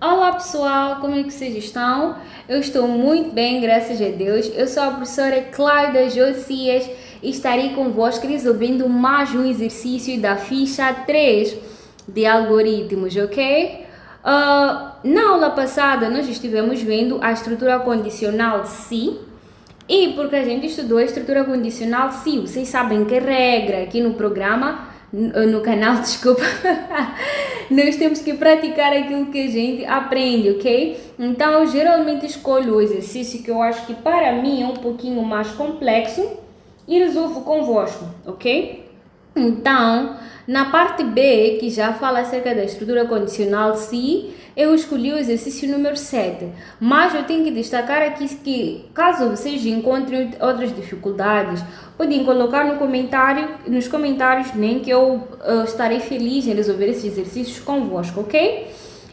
Olá pessoal, como é que vocês estão? Eu estou muito bem, graças a Deus. Eu sou a professora Cláudia Josias e estarei convosco resolvendo mais um exercício da ficha 3 de algoritmos, ok? Na aula passada nós estivemos vendo a estrutura condicional se. E porque a gente estudou a estrutura condicional, sim, vocês sabem que regra aqui no programa, no canal, desculpa, nós temos que praticar aquilo que a gente aprende, ok? Então, eu geralmente escolho o exercício que eu acho que para mim é um pouquinho mais complexo e resolvo convosco, ok? Então, na parte B, que já fala acerca da estrutura condicional se, eu escolhi o exercício número 7. Mas eu tenho que destacar aqui que, caso vocês encontrem outras dificuldades, podem colocar nos comentários, nem que eu estarei feliz em resolver esses exercícios convosco, ok?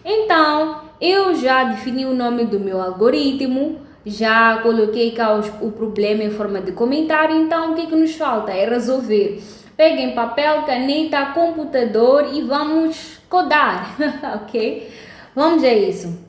Então, eu já defini o nome do meu algoritmo, já coloquei cá o problema em forma de comentário, então o que nos falta é resolver. Peguem papel, caneta, computador e vamos codar, ok? Vamos a isso.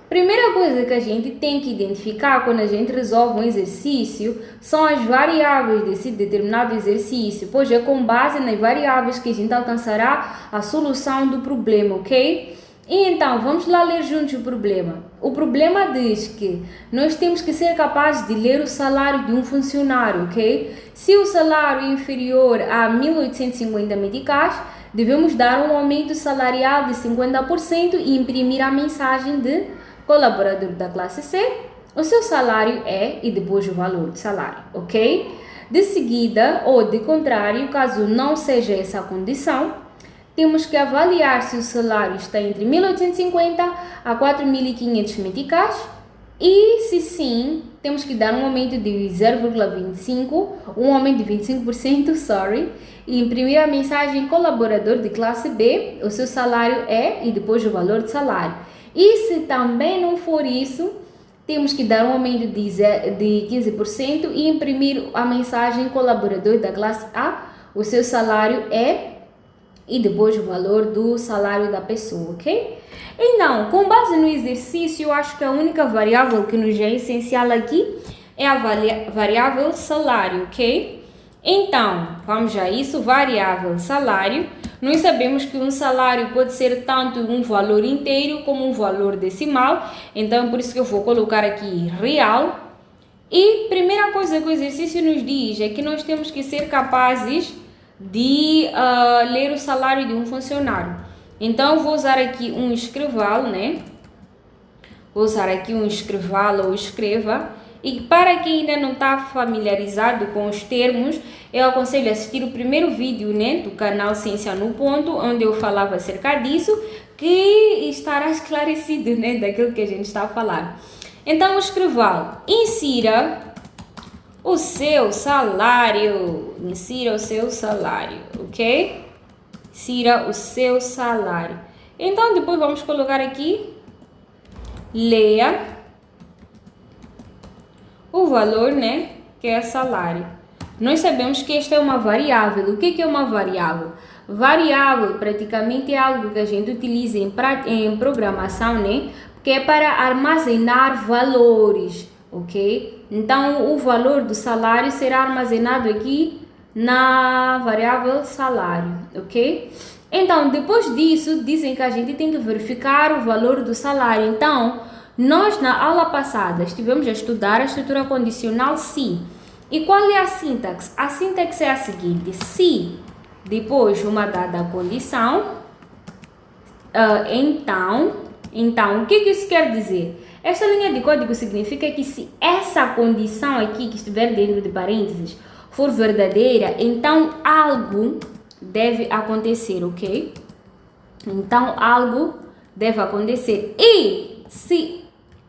Primeira coisa que a gente tem que identificar quando a gente resolve um exercício são as variáveis desse determinado exercício, pois é com base nas variáveis que a gente alcançará a solução do problema, ok? E então, vamos lá ler juntos o problema. O problema diz que nós temos que ser capazes de ler o salário de um funcionário, ok? Se o salário é inferior a 1.850 meticais, devemos dar um aumento salarial de 50% e imprimir a mensagem de colaborador da classe C. O seu salário é e depois o valor do salário, ok? De seguida, ou de contrário, caso não seja essa a condição, temos que avaliar se o salário está entre 1.850 a 4.500 meticais e, se sim, temos que dar um aumento de 0,25, um aumento de 25%, e imprimir a mensagem colaborador de classe B, o seu salário é e depois o valor do salário. E se também não for isso, temos que dar um aumento de 15% e imprimir a mensagem colaborador da classe A, o seu salário é e depois o valor do salário da pessoa, ok? Então, com base no exercício, eu acho que a única variável que nos é essencial aqui é a variável salário, ok? Então, vamos a isso, variável salário. Nós sabemos que um salário pode ser tanto um valor inteiro como um valor decimal, então por isso que eu vou colocar aqui real. E primeira coisa que o exercício nos diz é que nós temos que ser capazes de ler o salário de um funcionário. Então, vou usar aqui um escrivalo, né? Vou usar aqui um escrivalo ou escreva. E para quem ainda não está familiarizado com os termos, eu aconselho a assistir o primeiro vídeo, né, do canal Ciência no Ponto, onde eu falava acerca disso, que estará esclarecido, né, daquilo que a gente está a falar. Então, o escrivalo, insira o seu salário, insira o seu salário, ok? Insira o seu salário. Então, depois vamos colocar aqui, leia o valor, né, que é salário. Nós sabemos que esta é uma variável. O que é uma variável? Variável praticamente é algo que a gente utiliza em programação, né, que é para armazenar valores, ok? Então, o valor do salário será armazenado aqui na variável salário, ok? Então, depois disso, dizem que a gente tem que verificar o valor do salário. Então, nós na aula passada estivemos a estudar a estrutura condicional se. E qual é a sintaxe? A sintaxe é a seguinte: se depois uma dada condição, então, o que isso quer dizer? Esta linha de código significa que se essa condição aqui que estiver dentro de parênteses for verdadeira, então algo deve acontecer, ok? Então algo deve acontecer. E se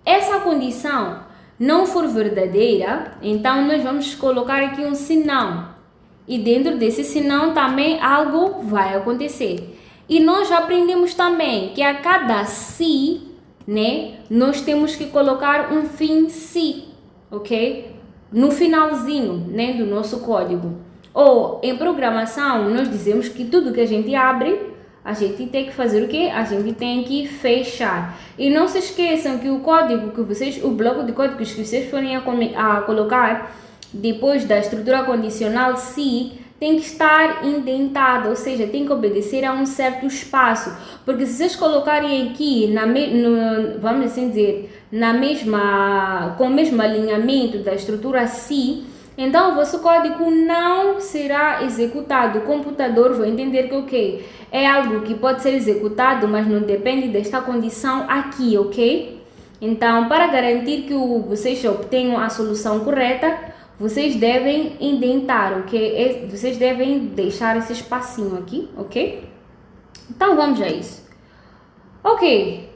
essa condição não for verdadeira, então nós vamos colocar aqui um senão. E dentro desse senão também algo vai acontecer. E nós já aprendemos também que a cada se, né, nós temos que colocar um fim se, ok? No finalzinho, né, do nosso código. Ou em programação, nós dizemos que tudo que a gente abre a gente tem que fazer o quê? A gente tem que fechar. E não se esqueçam que o código que vocês, o bloco de códigos que vocês forem a colocar depois da estrutura condicional se tem que estar indentado, ou seja, tem que obedecer a um certo espaço, porque se vocês colocarem aqui, vamos assim dizer, com o mesmo alinhamento da estrutura se, então o vosso código não será executado. O computador vai entender que ok, é algo que pode ser executado, mas não depende desta condição aqui, ok? Então, para garantir que vocês obtenham a solução correta, vocês devem indentar, ok? Vocês devem deixar esse espacinho aqui, ok? Então, vamos a isso. Ok,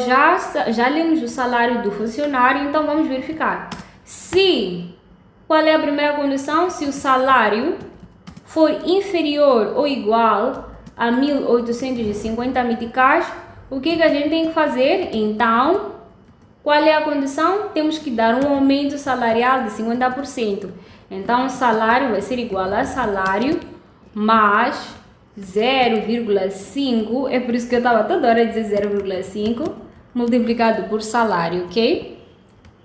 já lemos o salário do funcionário, então vamos verificar. Qual é a primeira condição? Se o salário for inferior ou igual a 1.850 meticais, o que a gente tem que fazer? Então, qual é a condição? Temos que dar um aumento salarial de 50%. Então, o salário vai ser igual a salário mais 0,5, é por isso que eu estava toda hora a dizer 0,5, multiplicado por salário, ok?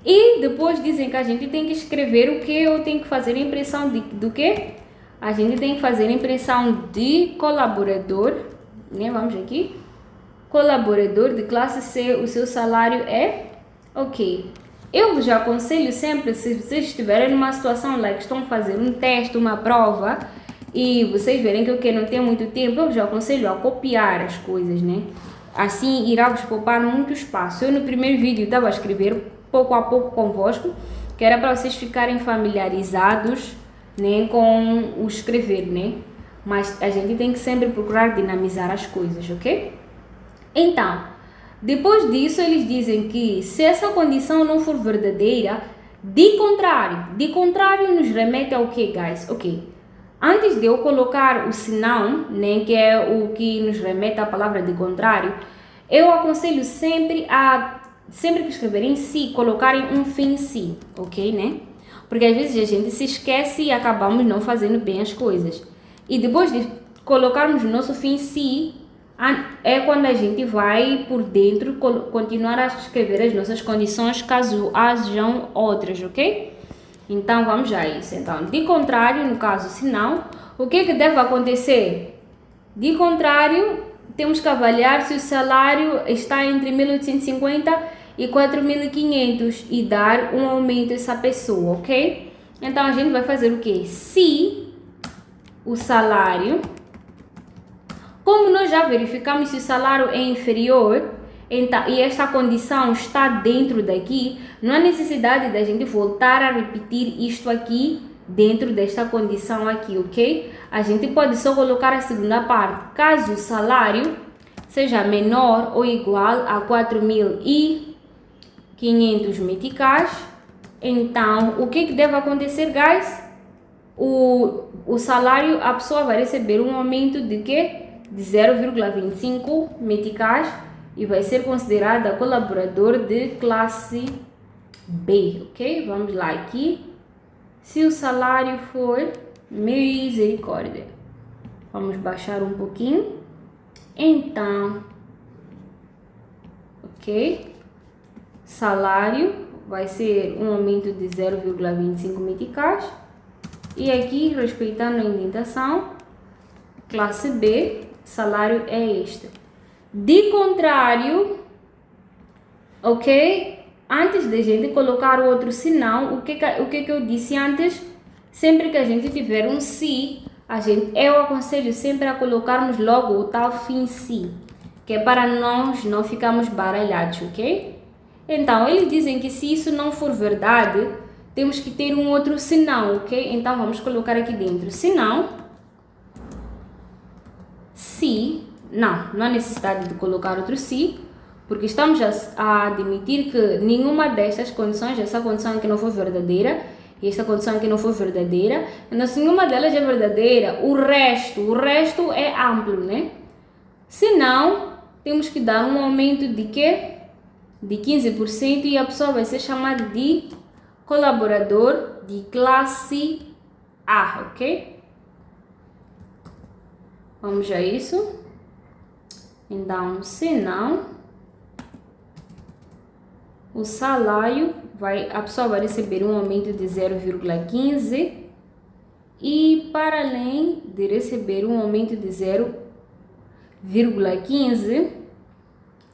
E depois dizem que a gente tem que escrever o que eu tenho que fazer a impressão do que? A gente tem que fazer a impressão de colaborador, né? Vamos aqui. Colaborador de classe C, o seu salário é? Ok. Eu vos aconselho sempre, se vocês estiverem numa situação lá que estão a fazer um teste, uma prova, e vocês verem que o não tem muito tempo, eu vos aconselho a copiar as coisas, né? Assim irá vos poupar muito espaço. Eu no primeiro vídeo estava a escrever pouco a pouco convosco, que era para vocês ficarem familiarizados, né, com o escrever, né? Mas a gente tem que sempre procurar dinamizar as coisas, ok? Então, depois disso eles dizem que se essa condição não for verdadeira, de contrário nos remete ao que, guys? Ok. Antes de eu colocar o senão, né, que é o que nos remete à palavra de contrário, eu aconselho sempre que escreverem si, colocarem um fim si, ok, né? Porque às vezes a gente se esquece e acabamos não fazendo bem as coisas. E depois de colocarmos o nosso fim si, é quando a gente vai por dentro continuar a escrever as nossas condições caso hajam outras, ok? Então vamos a isso. Então, de contrário, no caso se não, o que deve acontecer? De contrário, temos que avaliar se o salário está entre 1.850 e 4.500 e dar um aumento a essa pessoa, ok? Então a gente vai fazer o que? Se o salário, como nós já verificamos se o salário é inferior, então, e esta condição está dentro daqui, não há necessidade da gente voltar a repetir isto aqui dentro desta condição aqui, ok? A gente pode só colocar a segunda parte. Caso o salário seja menor ou igual a 4.500 meticais, então o que deve acontecer, guys? O salário, a pessoa vai receber um aumento de quê? De 0,25 meticais e vai ser considerada colaborador de classe B, ok? Vamos lá aqui. Se o salário for, misericórdia, vamos baixar um pouquinho. Então, ok? Salário vai ser um aumento de 0,25 meticais. E aqui, respeitando a indentação, classe B, salário é este. De contrário, ok? Antes de a gente colocar o outro senão, o que eu disse antes? Sempre que a gente tiver um se, eu aconselho sempre a colocarmos logo o tal fim se, que é para nós não ficarmos baralhados, ok? Então, eles dizem que se isso não for verdade, temos que ter um outro senão, ok? Então, vamos colocar aqui dentro. Senão, se, não há necessidade de colocar outro se, porque estamos a admitir que nenhuma destas condições, essa condição aqui não for verdadeira, e esta condição aqui não for verdadeira, então se nenhuma delas é verdadeira, o resto é amplo, né? Se não, temos que dar um aumento de quê? De 15% e a pessoa vai ser chamada de colaborador de classe A, ok? Vamos a isso. Então, se não, o salário a pessoa vai receber um aumento de 0,15 e para além de receber um aumento de 0,15,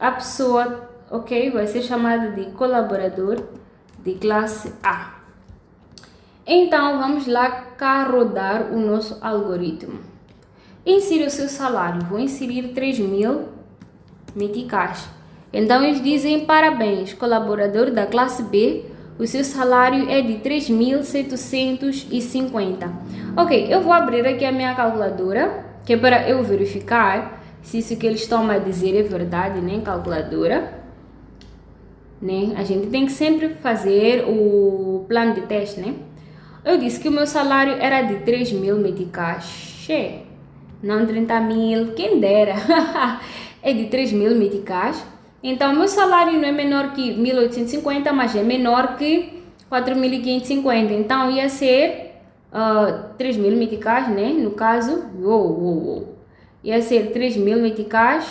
a pessoa, ok, vai ser chamada de colaborador de classe A. Então, vamos lá cá rodar o nosso algoritmo. Insira o seu salário. Vou inserir 3.000 meticais. Então, eles dizem parabéns, colaborador da classe B, o seu salário é de 3.750. Ok, eu vou abrir aqui a minha calculadora, que é para eu verificar se isso que eles estão a dizer é verdade, né? Calculadora. Né? A gente tem que sempre fazer o plano de teste, né? Eu disse que o meu salário era de 3.000 meticais. Não 30.000, quem dera. É de 3.000 meticais. Então, meu salário não é menor que 1.850, mas é menor que 4.550. Então, ia ser 3.000 meticais, né? No caso, ia ser 3.000 meticais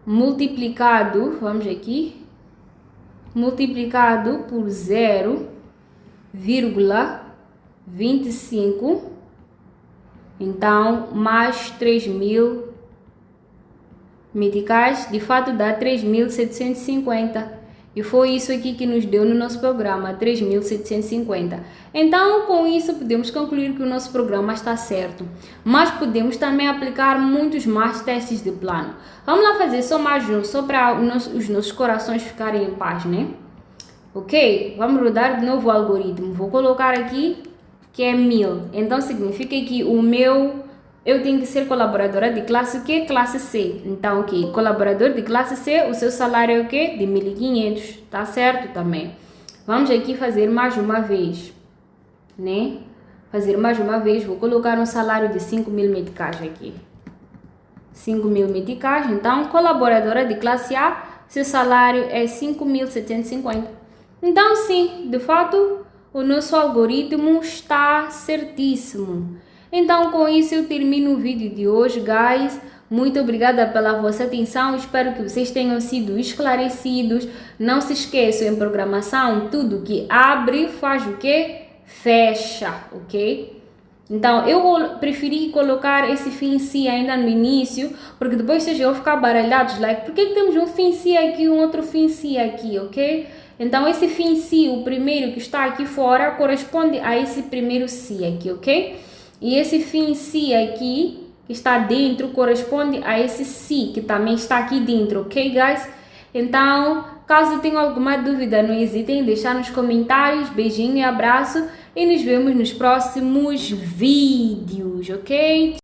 multiplicado, vamos aqui, multiplicado por 0,25, então mais 3.000 meticais, de fato dá 3.750. E foi isso aqui que nos deu no nosso programa, 3.750. Então, com isso, podemos concluir que o nosso programa está certo. Mas podemos também aplicar muitos mais testes de plano. Vamos lá fazer só mais um, só para os nossos corações ficarem em paz, né? Ok? Vamos rodar de novo o algoritmo. Vou colocar aqui que é 1.000. Então, significa que eu tenho que ser colaboradora de classe o quê? Classe C. Então, ok, colaborador de classe C, o seu salário é o quê? De 1.500, tá certo também. Vamos aqui fazer mais uma vez, né? Fazer mais uma vez, vou colocar um salário de 5.000 meticais aqui. 5.000 meticais, então, colaboradora de classe A, seu salário é 5.750. Então, sim, de fato, o nosso algoritmo está certíssimo. Então, com isso, eu termino o vídeo de hoje, guys. Muito obrigada pela vossa atenção. Espero que vocês tenham sido esclarecidos. Não se esqueçam, em programação, tudo que abre faz o quê? Fecha, ok? Então, eu preferi colocar esse fim si ainda no início, porque depois vocês vão ficar baralhados, like, por que temos um fim si aqui e um outro fim si aqui, ok? Então, esse fim si, o primeiro que está aqui fora, corresponde a esse primeiro si aqui, ok? E esse fim si aqui, que está dentro, corresponde a esse si, que também está aqui dentro, ok, guys? Então, caso tenham alguma dúvida, não hesitem em deixar nos comentários. Beijinho e abraço. E nos vemos nos próximos vídeos, ok?